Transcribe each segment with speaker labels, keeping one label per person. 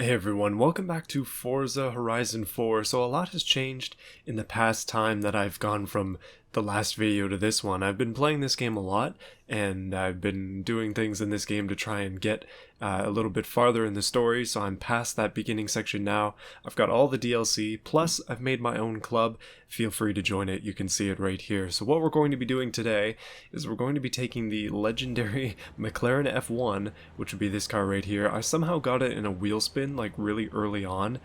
Speaker 1: Hey everyone, welcome back to Forza Horizon 4. So a lot has changed in the past time that I've gone from the last video to this one. I've been playing this game a lot, and I've been doing things in this game to try and get a little bit farther in the story, so I'm past that beginning section now. I've got all the DLC, plus I've made my own club. Feel free to join it, you can see it right here. So what we're going to be doing today is we're going to be taking the legendary McLaren F1, which would be this car right here. I somehow got it in a wheel spin like really early on,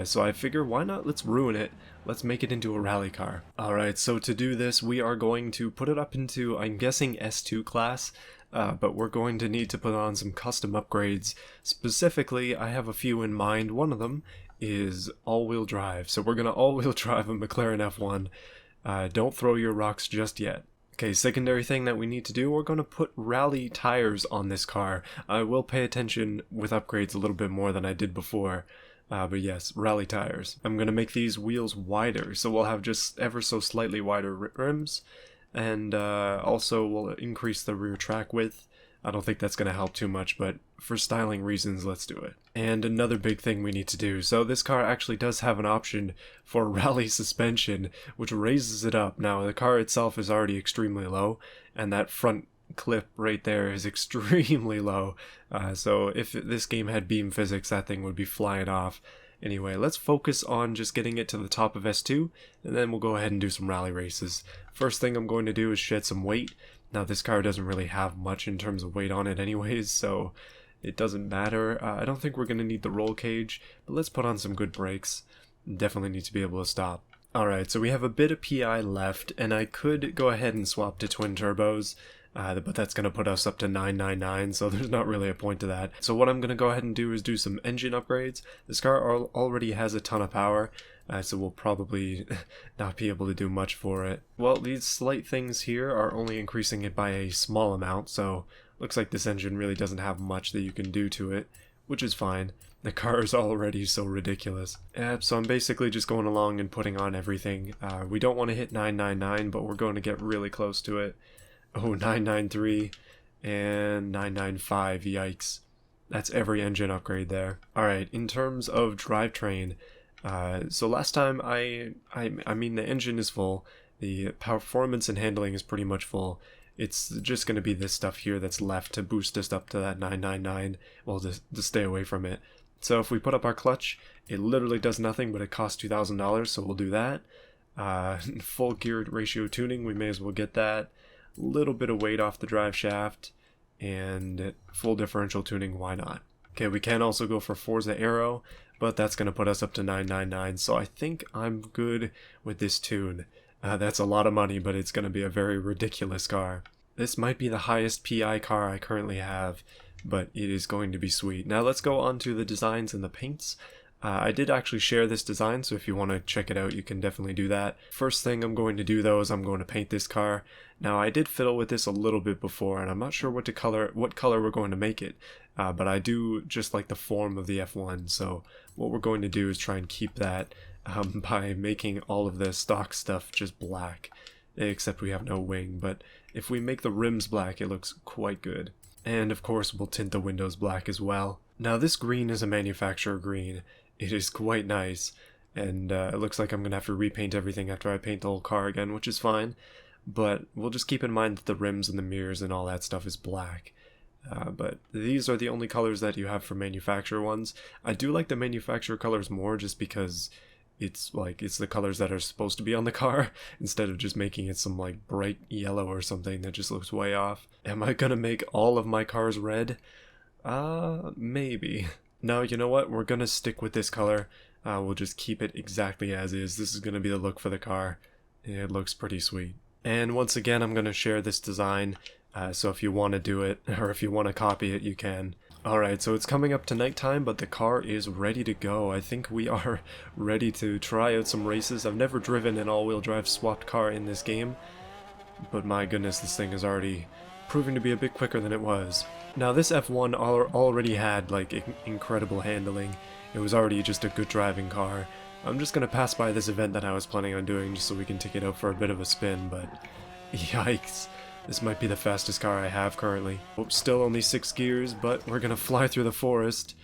Speaker 1: so I figure why not, let's ruin it. Let's make it into a rally car. Alright, so to do this we are going to put it up into, I'm guessing, S2 class, but we're going to need to put on some custom upgrades. Specifically, I have a few in mind. One of them is all-wheel drive, so we're going to all-wheel drive a McLaren F1. Don't throw your rocks just yet. Okay, secondary thing that we need to do, we're going to put rally tires on this car. I will pay attention with upgrades a little bit more than I did before. But yes, rally tires. I'm going to make these wheels wider, so we'll have just ever so slightly wider rims, and also we'll increase the rear track width. I don't think that's going to help too much, but for styling reasons, let's do it. And another big thing we need to do, so this car actually does have an option for rally suspension, which raises it up. Now, the car itself is already extremely low, and that front clip right there is extremely low, so if this game had beam physics, that thing would be flying off. Anyway, let's focus on just getting it to the top of S2, and then we'll go ahead and do some rally races. First thing I'm going to do is shed some weight. Now this car doesn't really have much in terms of weight on it anyways, so it doesn't matter. I don't think we're going to need the roll cage, but let's put on some good brakes. Definitely need to be able to stop. Alright, so we have a bit of PI left, and I could go ahead and swap to twin turbos, but that's going to put us up to 999, so there's not really a point to that. So what I'm going to go ahead and do is do some engine upgrades. This car already has a ton of power, so we'll probably not be able to do much for it. Well, these slight things here are only increasing it by a small amount, so looks like this engine really doesn't have much that you can do to it, which is fine. The car is already so ridiculous. So I'm basically just going along and putting on everything. We don't want to hit 999, but we're going to get really close to it. Oh, 993 and 995, yikes. That's every engine upgrade there. Alright, in terms of drivetrain, so last time I mean the engine is full, the performance and handling is pretty much full. It's just going to be this stuff here that's left to boost us up to that 999, well, to stay away from it. So if we put up our clutch, it literally does nothing, but it costs $2,000, so we'll do that. Full gear ratio tuning, we may as well get that. Little bit of weight off the drive shaft, and full differential tuning, why not? Okay, we can also go for Forza Aero, but that's going to put us up to 999, so I think I'm good with this tune. That's a lot of money, but it's going to be a very ridiculous car. This might be the highest PI car I currently have, but it is going to be sweet. Now let's go on to the designs and the paints. I did actually share this design, so if you want to check it out, you can definitely do that. First thing I'm going to do though is I'm going to paint this car. Now I did fiddle with this a little bit before, and I'm not sure what color we're going to make it, but I do just like the form of the F1, so what we're going to do is try and keep that by making all of the stock stuff just black, except we have no wing, but if we make the rims black, it looks quite good. And of course we'll tint the windows black as well. Now this green is a manufacturer green. It is quite nice, and it looks like I'm going to have to repaint everything after I paint the whole car again, which is fine, but we'll just keep in mind that the rims and the mirrors and all that stuff is black. But these are the only colors that you have for manufacturer ones. I do like the manufacturer colors more just because it's the colors that are supposed to be on the car, instead of just making it some like bright yellow or something that just looks way off. Am I going to make all of my cars red? Maybe. No, you know what? We're gonna stick with this color. We'll just keep it exactly as is. This is gonna be the look for the car. It looks pretty sweet. And once again, I'm gonna share this design, so if you want to do it, or if you want to copy it, you can. Alright, so it's coming up to nighttime, but the car is ready to go. I think we are ready to try out some races. I've never driven an all-wheel drive swapped car in this game, but my goodness, this thing is already proving to be a bit quicker than it was. Now this F1 already had like incredible handling. It was already just a good driving car. I'm just gonna pass by this event that I was planning on doing just so we can take it out for a bit of a spin, but yikes. This might be the fastest car I have currently. Still only 6 gears, but we're gonna fly through the forest,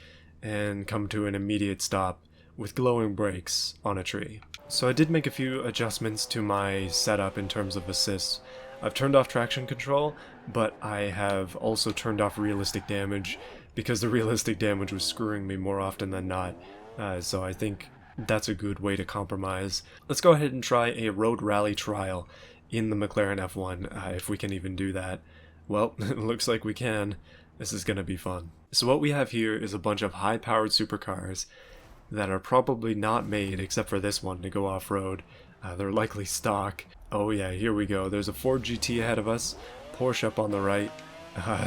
Speaker 1: and come to an immediate stop with glowing brakes on a tree. So I did make a few adjustments to my setup in terms of assists. I've turned off traction control, but I have also turned off realistic damage because the realistic damage was screwing me more often than not. So I think that's a good way to compromise. Let's go ahead and try a road rally trial in the McLaren F1, if we can even do that. Well, it looks like we can. This is going to be fun. So what we have here is a bunch of high-powered supercars that are probably not made, except for this one, to go off-road. They're likely stock. Oh yeah, here we go. There's a Ford GT ahead of us, Porsche up on the right.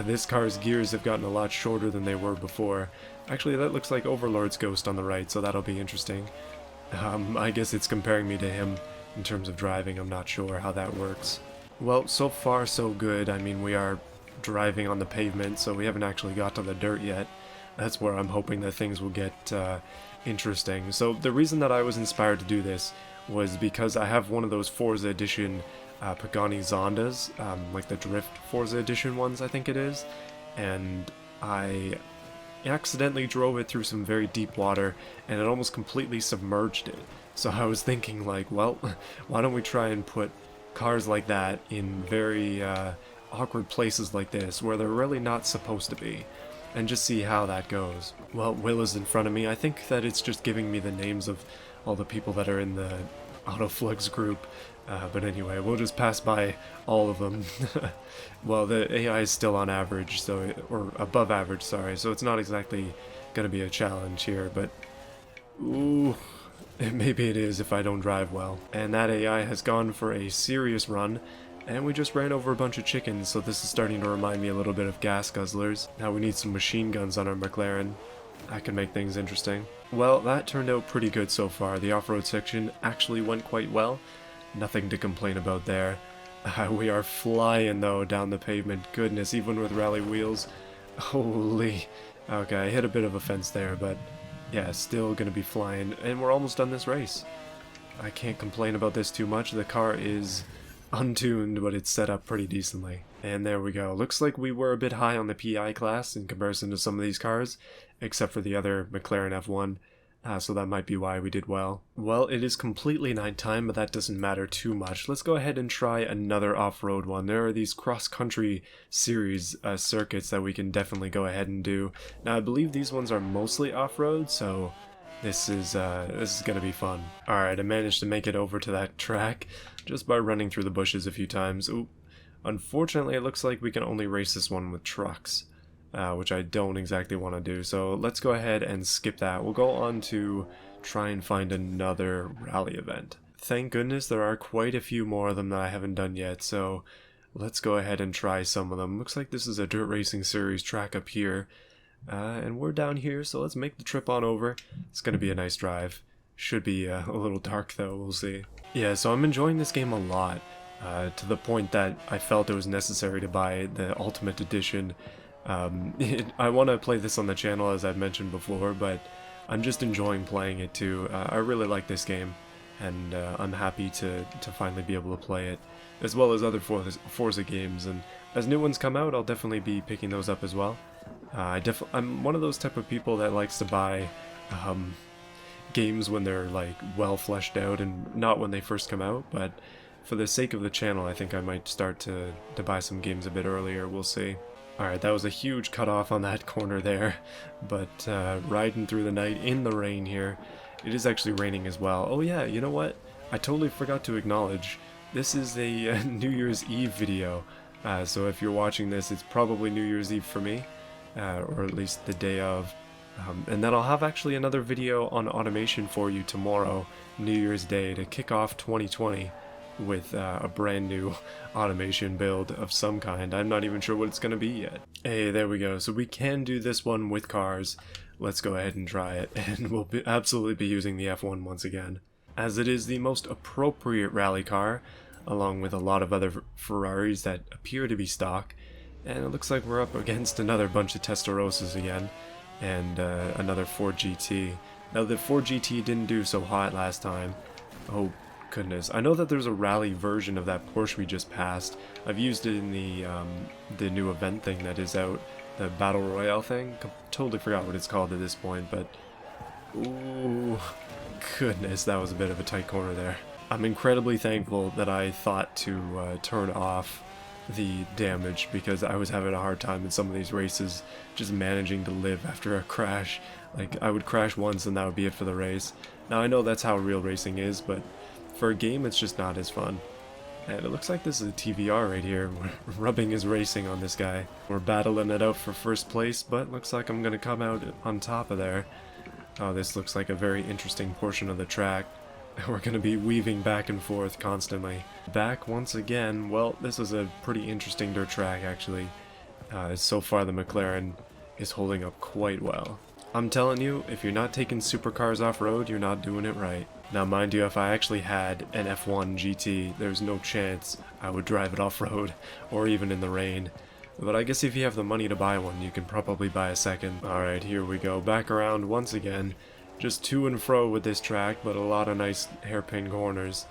Speaker 1: This car's gears have gotten a lot shorter than they were before. Actually, that looks like Overlord's Ghost on the right, so that'll be interesting. I guess it's comparing me to him in terms of driving. I'm not sure how that works. Well, so far so good. I mean, we are driving on the pavement, so we haven't actually got to the dirt yet. That's where I'm hoping that things will get interesting. So the reason that I was inspired to do this was because I have one of those Forza Edition Pagani Zondas, like the Drift Forza Edition ones, I think it is, and I accidentally drove it through some very deep water, and it almost completely submerged it. So I was thinking, like, well, why don't we try and put cars like that in very awkward places like this, where they're really not supposed to be, and just see how that goes. Well, Will is in front of me. I think that it's just giving me the names of all the people that are in the autoflux group, but anyway, we'll just pass by all of them. Well, the AI is still on average, so or above average, sorry, so it's not exactly gonna be a challenge here, but ooh, maybe it is if I don't drive well. And that AI has gone for a serious run, and we just ran over a bunch of chickens, so this is starting to remind me a little bit of gas guzzlers. Now we need some machine guns on our McLaren. That can make things interesting. Well, that turned out pretty good so far. The off-road section actually went quite well. Nothing to complain about there. We are flying though down the pavement. Goodness, even with rally wheels. Holy. Okay, I hit a bit of a fence there, but yeah, still gonna be flying. And we're almost done this race. I can't complain about this too much. The car is untuned, but it's set up pretty decently. And there we go. Looks like we were a bit high on the PI class in comparison to some of these cars, except for the other McLaren F1, so that might be why we did well. Well, it is completely nighttime, but that doesn't matter too much. Let's go ahead and try another off-road one. There are these cross-country series circuits that we can definitely go ahead and do. Now, I believe these ones are mostly off-road, so this is gonna be fun. Alright, I managed to make it over to that track just by running through the bushes a few times. Oop. Unfortunately, it looks like we can only race this one with trucks, which I don't exactly want to do, so let's go ahead and skip that. We'll go on to try and find another rally event. Thank goodness there are quite a few more of them that I haven't done yet, so let's go ahead and try some of them. Looks like this is a dirt racing series track up here, and we're down here, so let's make the trip on over. It's going to be a nice drive. Should be a little dark though, we'll see. Yeah, so I'm enjoying this game a lot, to the point that I felt it was necessary to buy the Ultimate Edition. I want to play this on the channel, as I've mentioned before, but I'm just enjoying playing it too. I really like this game, and I'm happy to finally be able to play it, as well as other Forza games, and as new ones come out, I'll definitely be picking those up as well. I'm one of those type of people that likes to buy games when they're like well fleshed out and not when they first come out, but for the sake of the channel, I think I might start to buy some games a bit earlier. We'll see. Alright, that was a huge cutoff on that corner there, but riding through the night in the rain here. It is actually raining as well. Oh yeah, you know what? I totally forgot to acknowledge, this is a New Year's Eve video, so if you're watching this, it's probably New Year's Eve for me, or at least the day of. And then I'll have actually another video on automation for you tomorrow, New Year's Day, to kick off 2020 with a brand new automation build of some kind. I'm not even sure what it's going to be yet. Hey, there we go. So we can do this one with cars. Let's go ahead and try it, and we'll absolutely be using the F1 once again, as it is the most appropriate rally car, along with a lot of other Ferraris that appear to be stock. And it looks like we're up against another bunch of Testarossas again, and another Ford GT. Now the Ford GT didn't do so hot last time. Oh goodness, I know that there's a rally version of that Porsche we just passed. I've used it in the new event thing that is out, the Battle Royale thing. Totally forgot what it's called at this point, but... Ooh, goodness, that was a bit of a tight corner there. I'm incredibly thankful that I thought to turn off the damage, because I was having a hard time in some of these races just managing to live after a crash. Like, I would crash once and that would be it for the race. Now, I know that's how real racing is, but for a game it's just not as fun. And it looks like this is a TVR right here. We're rubbing his racing on this guy. We're battling it out for first place, but looks like I'm gonna come out on top of there. Oh, this looks like a very interesting portion of the track. We're going to be weaving back and forth constantly. Back once again. Well, this is a pretty interesting dirt track, actually. So far, the McLaren is holding up quite well. I'm telling you, if you're not taking supercars off-road, you're not doing it right. Now, mind you, if I actually had an F1 GT, there's no chance I would drive it off-road, or even in the rain. But I guess if you have the money to buy one, you can probably buy a second. Alright, here we go. Back around once again. Just to and fro with this track, but a lot of nice hairpin corners.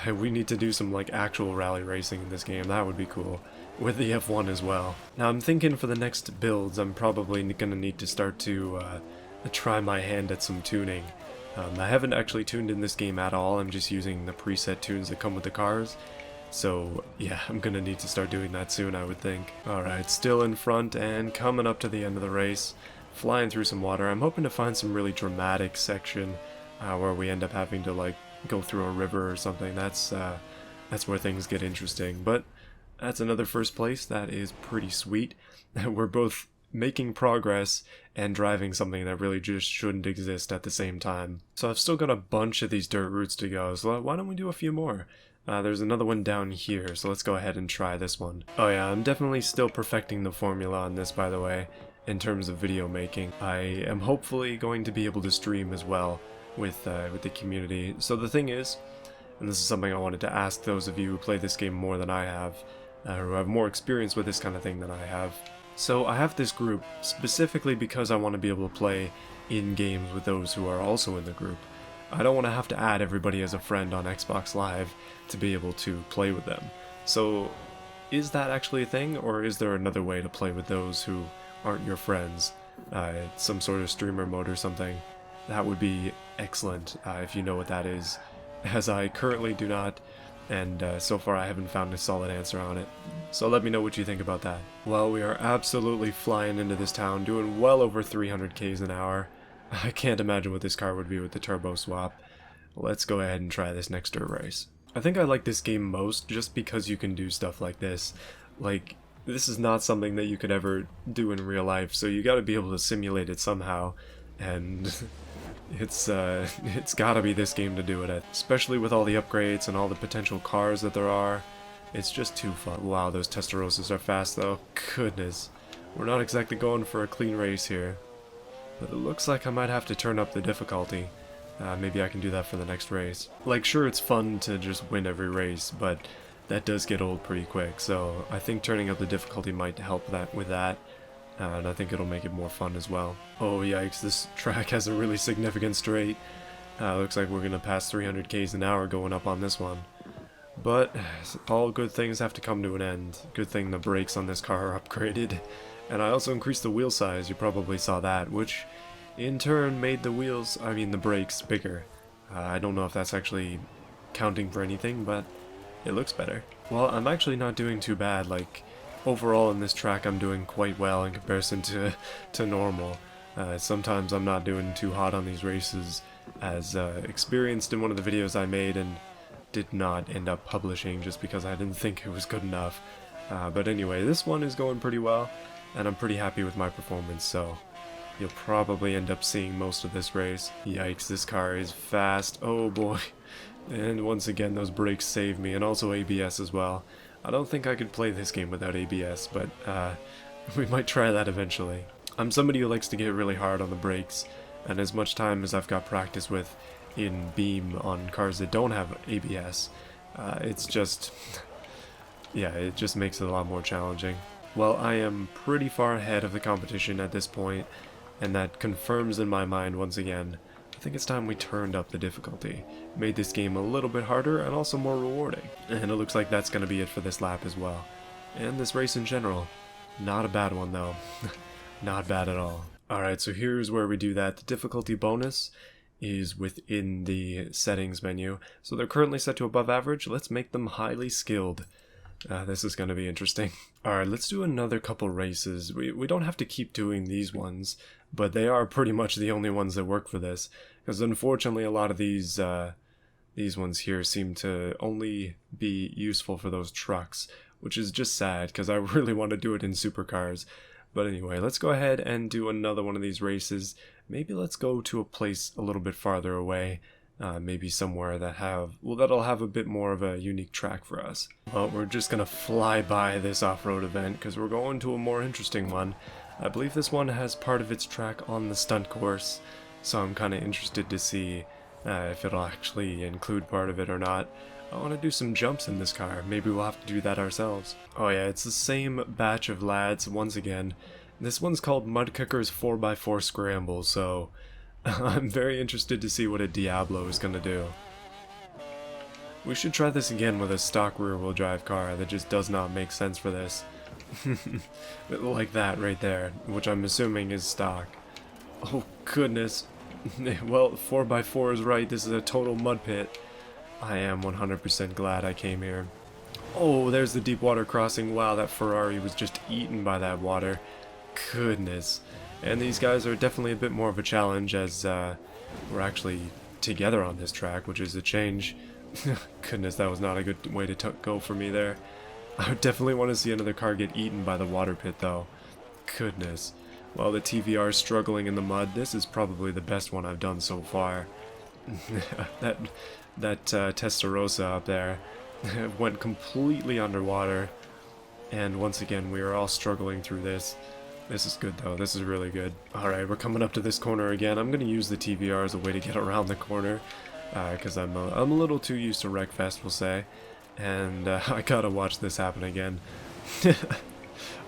Speaker 1: We need to do some like actual rally racing in this game. That would be cool. With the F1 as well. Now I'm thinking for the next builds, I'm probably going to need to start to try my hand at some tuning. I haven't actually tuned in this game at all. I'm just using the preset tunes that come with the cars. So yeah, I'm going to need to start doing that soon, I would think. Alright, still in front and coming up to the end of the race. Flying through some water. I'm hoping to find some really dramatic section where we end up having to like go through a river or something. That's where things get interesting. But that's another first place. That is pretty sweet. We're both making progress and driving something that really just shouldn't exist at the same time. So I've still got a bunch of these dirt routes to go. So why don't we do a few more? There's another one down here, so let's go ahead and try this one. Oh yeah, I'm definitely still perfecting the formula on this, by the way. In terms of video making, I am hopefully going to be able to stream as well with the community. So the thing is, and this is something I wanted to ask those of you who play this game more than I have, who have more experience with this kind of thing than I have. So I have this group specifically because I want to be able to play in games with those who are also in the group. I don't want to have to add everybody as a friend on Xbox Live to be able to play with them. So is that actually a thing, or is there another way to play with those who aren't your friends? Some sort of streamer mode or something. That would be excellent if you know what that is, as I currently do not, and so far I haven't found a solid answer on it. So let me know what you think about that. Well, we are absolutely flying into this town, doing well over 300 k's an hour. I can't imagine what this car would be with the turbo swap. Let's go ahead and try this next dirt race. I think I like this game most just because you can do stuff like this. Like, this is not something that you could ever do in real life, so you gotta be able to simulate it somehow, and it's gotta be this game to do it at. Especially with all the upgrades and all the potential cars that there are. It's just too fun. Wow, those Testarossas are fast though. Goodness. We're not exactly going for a clean race here. But it looks like I might have to turn up the difficulty. Maybe I can do that for the next race. Like, sure, it's fun to just win every race, but that does get old pretty quick, so I think turning up the difficulty might help that with that, and I think it'll make it more fun as well. Oh yikes, this track has a really significant straight. Looks like we're gonna pass 300 k's an hour going up on this one. But all good things have to come to an end. Good thing the brakes on this car are upgraded. And I also increased the wheel size, you probably saw that, which in turn made the brakes bigger. I don't know if that's actually counting for anything, but it looks better. Well, I'm actually not doing too bad. Like, overall in this track I'm doing quite well in comparison to normal. Sometimes I'm not doing too hot on these races, as experienced in one of the videos I made and did not end up publishing just because I didn't think it was good enough. But anyway, this one is going pretty well, and I'm pretty happy with my performance, so you'll probably end up seeing most of this race. Yikes, this car is fast. Oh boy. And once again, those brakes save me, and also ABS as well. I don't think I could play this game without ABS, but we might try that eventually. I'm somebody who likes to get really hard on the brakes, and as much time as I've got practice with in Beam on cars that don't have ABS, it's just... yeah, it just makes it a lot more challenging. Well, I am pretty far ahead of the competition at this point, and that confirms in my mind once again, I think it's time we turned up the difficulty. Made this game a little bit harder and also more rewarding. And it looks like that's going to be it for this lap as well. And this race in general. Not a bad one though. Not bad at all. Alright, so here's where we do that. The difficulty bonus is within the settings menu. So they're currently set to above average. Let's make them highly skilled. This is going to be interesting. Alright, let's do another couple races. We don't have to keep doing these ones, but they are pretty much the only ones that work for this. Because unfortunately a lot of these ones here seem to only be useful for those trucks, which is just sad because I really want to do it in supercars. But anyway, let's go ahead and do another one of these races. Maybe let's go to a place a little bit farther away. Maybe somewhere that'll have a bit more of a unique track for us. Well, we're just gonna fly by this off-road event because we're going to a more interesting one. I believe this one has part of its track on the stunt course, so I'm kind of interested to see if it'll actually include part of it or not. I want to do some jumps in this car. Maybe we'll have to do that ourselves. Oh yeah, it's the same batch of lads once again. This one's called Mudkicker's 4x4 Scramble, so I'm very interested to see what a Diablo is going to do. We should try this again with a stock rear-wheel drive car that just does not make sense for this. Like that right there, which I'm assuming is stock. Oh goodness. Well, 4x4 is right, this is a total mud pit. I am 100% glad I came here. Oh, there's the deep water crossing. Wow, that Ferrari was just eaten by that water. Goodness. And these guys are definitely a bit more of a challenge as we're actually together on this track, which is a change. Goodness, that was not a good way to go for me there. I would definitely want to see another car get eaten by the water pit though. Goodness. While the TVR is struggling in the mud, this is probably the best one I've done so far. That Testarossa up there went completely underwater, and once again we are all struggling through this. This is good though, this is really good. Alright, we're coming up to this corner again. I'm going to use the TVR as a way to get around the corner, because I'm a little too used to Wreckfest, we'll say, and I gotta watch this happen again.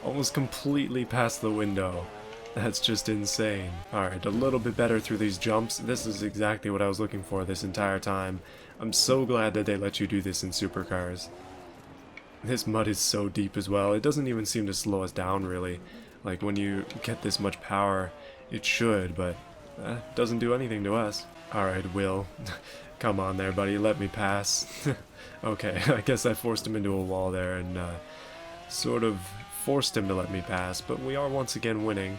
Speaker 1: Almost completely past the window. That's just insane. Alright, a little bit better through these jumps. This is exactly what I was looking for this entire time. I'm so glad that they let you do this in supercars. This mud is so deep as well. It doesn't even seem to slow us down really. Like when you get this much power, it should, but it doesn't do anything to us. Alright, Will. Come on there, buddy. Let me pass. Okay, I guess I forced him into a wall there and sort of forced him to let me pass, but we are once again winning.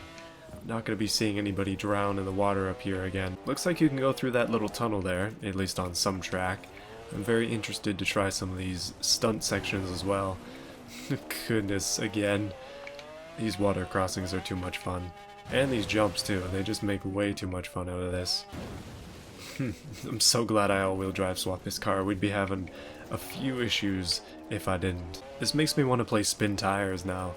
Speaker 1: Not going to be seeing anybody drown in the water up here again. Looks like you can go through that little tunnel there, at least on some track. I'm very interested to try some of these stunt sections as well. Goodness, again. These water crossings are too much fun. And these jumps too, they just make way too much fun out of this. I'm so glad I all-wheel drive swapped this car. We'd be having a few issues if I didn't. This makes me want to play spin tires now,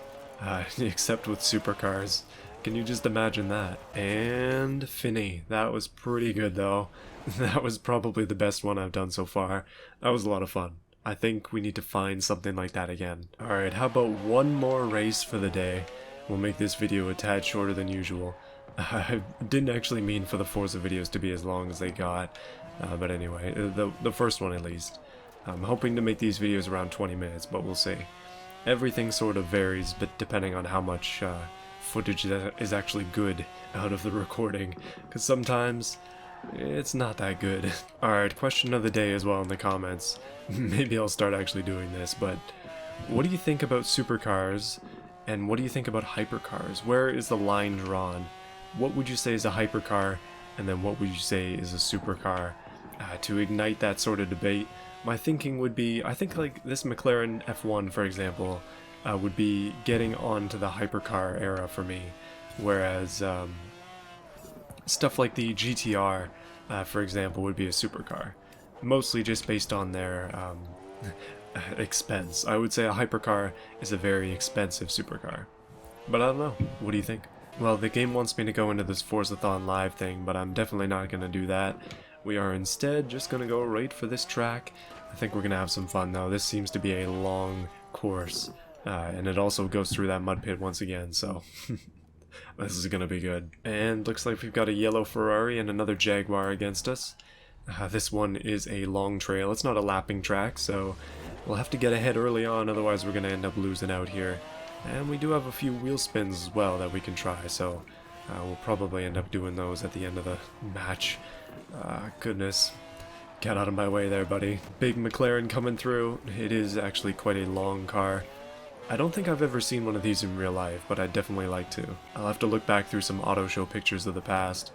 Speaker 1: except with supercars. Can you just imagine that? And Finny. That was pretty good though. That was probably the best one I've done so far. That was a lot of fun. I think we need to find something like that again. Alright, how about one more race for the day? We'll make this video a tad shorter than usual. I didn't actually mean for the Forza videos to be as long as they got. But anyway, the first one at least. I'm hoping to make these videos around 20 minutes, but we'll see. Everything sort of varies, but depending on how much footage that is actually good out of the recording, because sometimes it's not that good. Alright, question of the day as well in the comments. Maybe I'll start actually doing this, but what do you think about supercars, and what do you think about hypercars? Where is the line drawn? What would you say is a hypercar, and then what would you say is a supercar? To ignite that sort of debate, my thinking would be, I think like this McLaren F1, for example, would be getting onto the hypercar era for me, whereas stuff like the GTR, for example, would be a supercar, mostly just based on their expense. I would say a hypercar is a very expensive supercar, but I don't know. What do you think? Well, the game wants me to go into this Forzathon live thing, but I'm definitely not going to do that. We are instead just going to go right for this track. I think we're going to have some fun though. This seems to be a long course, and it also goes through that mud pit once again, so this is going to be good. And looks like we've got a yellow Ferrari and another Jaguar against us. This one is a long trail. It's not a lapping track, so we'll have to get ahead early on, otherwise we're going to end up losing out here. And we do have a few wheel spins as well that we can try, so we'll probably end up doing those at the end of the match. Goodness. Get out of my way there, buddy. Big McLaren coming through. It is actually quite a long car. I don't think I've ever seen one of these in real life, but I'd definitely like to. I'll have to look back through some auto show pictures of the past.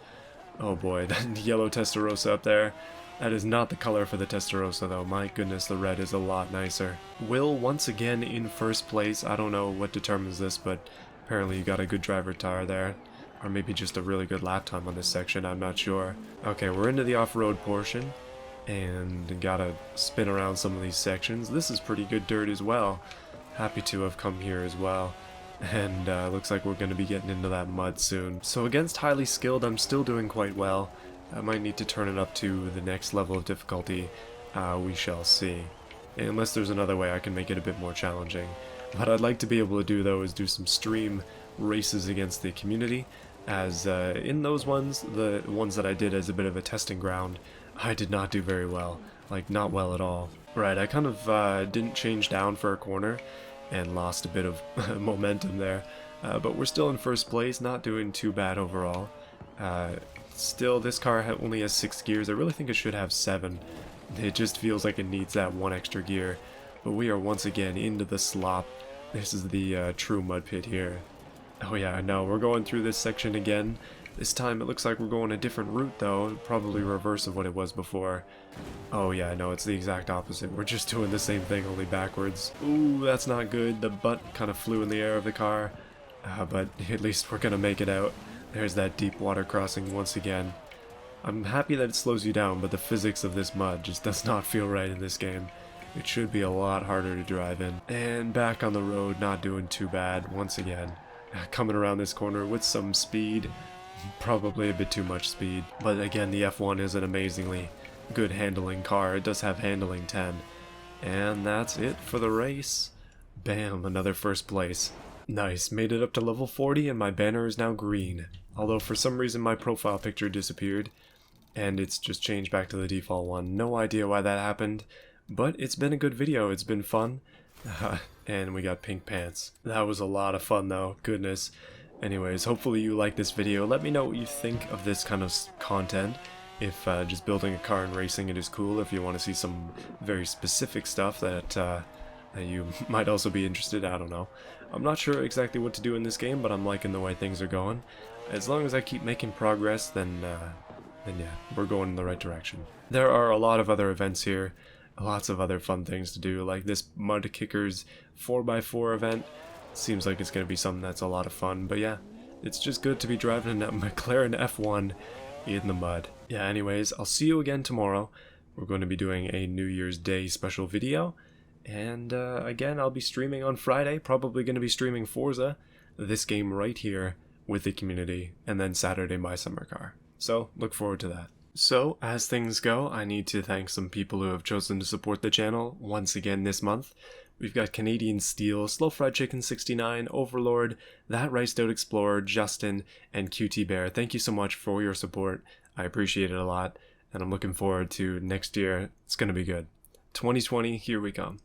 Speaker 1: Oh boy, that yellow Testarossa up there. That is not the color for the Testarossa though. My goodness, the red is a lot nicer. Will once again in first place. I don't know what determines this, but apparently you got a good driver tire there. Or maybe just a really good lap time on this section, I'm not sure. Okay, we're into the off-road portion. And gotta spin around some of these sections. This is pretty good dirt as well. Happy to have come here as well. And looks like we're going to be getting into that mud soon. So against highly skilled, I'm still doing quite well. I might need to turn it up to the next level of difficulty. We shall see. Unless there's another way I can make it a bit more challenging. What I'd like to be able to do though is do some stream races against the community. As in those ones, the ones that I did as a bit of a testing ground, I did not do very well. Like, not well at all. Right, I kind of didn't change down for a corner and lost a bit of momentum there. But we're still in first place, not doing too bad overall. Still, this car only has 6 gears. I really think it should have 7. It just feels like it needs that 1 extra gear. But we are once again into the slop. This is the true mud pit here. Oh yeah, I know, we're going through this section again. This time it looks like we're going a different route though, probably reverse of what it was before. Oh yeah, no, it's the exact opposite. We're just doing the same thing, only backwards. Ooh, that's not good. The butt kind of flew in the air of the car. But at least we're gonna make it out. There's that deep water crossing once again. I'm happy that it slows you down, but the physics of this mud just does not feel right in this game. It should be a lot harder to drive in. And back on the road, not doing too bad once again. Coming around this corner with some speed. Probably a bit too much speed, but again the F1 is an amazingly good handling car. It does have handling 10. And that's it for the race. Bam, another first place. Nice, made it up to level 40 and my banner is now green. Although for some reason my profile picture disappeared and it's just changed back to the default one. No idea why that happened, but it's been a good video. It's been fun. And we got pink pants. That was a lot of fun though, goodness. Anyways, hopefully you like this video. Let me know what you think of this kind of content. If just building a car and racing it is cool. If you want to see some very specific stuff that you might also be interested in, I don't know. I'm not sure exactly what to do in this game, but I'm liking the way things are going. As long as I keep making progress, then yeah, we're going in the right direction. There are a lot of other events here. Lots of other fun things to do, like this Mud Kickers 4x4 event. Seems like it's going to be something that's a lot of fun, but yeah, it's just good to be driving a McLaren F1 in the mud. Yeah, anyways, I'll see you again tomorrow. We're going to be doing a New Year's Day special video, and again, I'll be streaming on Friday, probably going to be streaming Forza, this game right here, with the community, and then Saturday my summer car. So, look forward to that. So, as things go, I need to thank some people who have chosen to support the channel once again this month. We've got Canadian Steel, Slow Fried Chicken 69, Overlord, That Riced Out Explorer, Justin, and QT Bear. Thank you so much for your support. I appreciate it a lot, and I'm looking forward to next year. It's going to be good. 2020, here we come.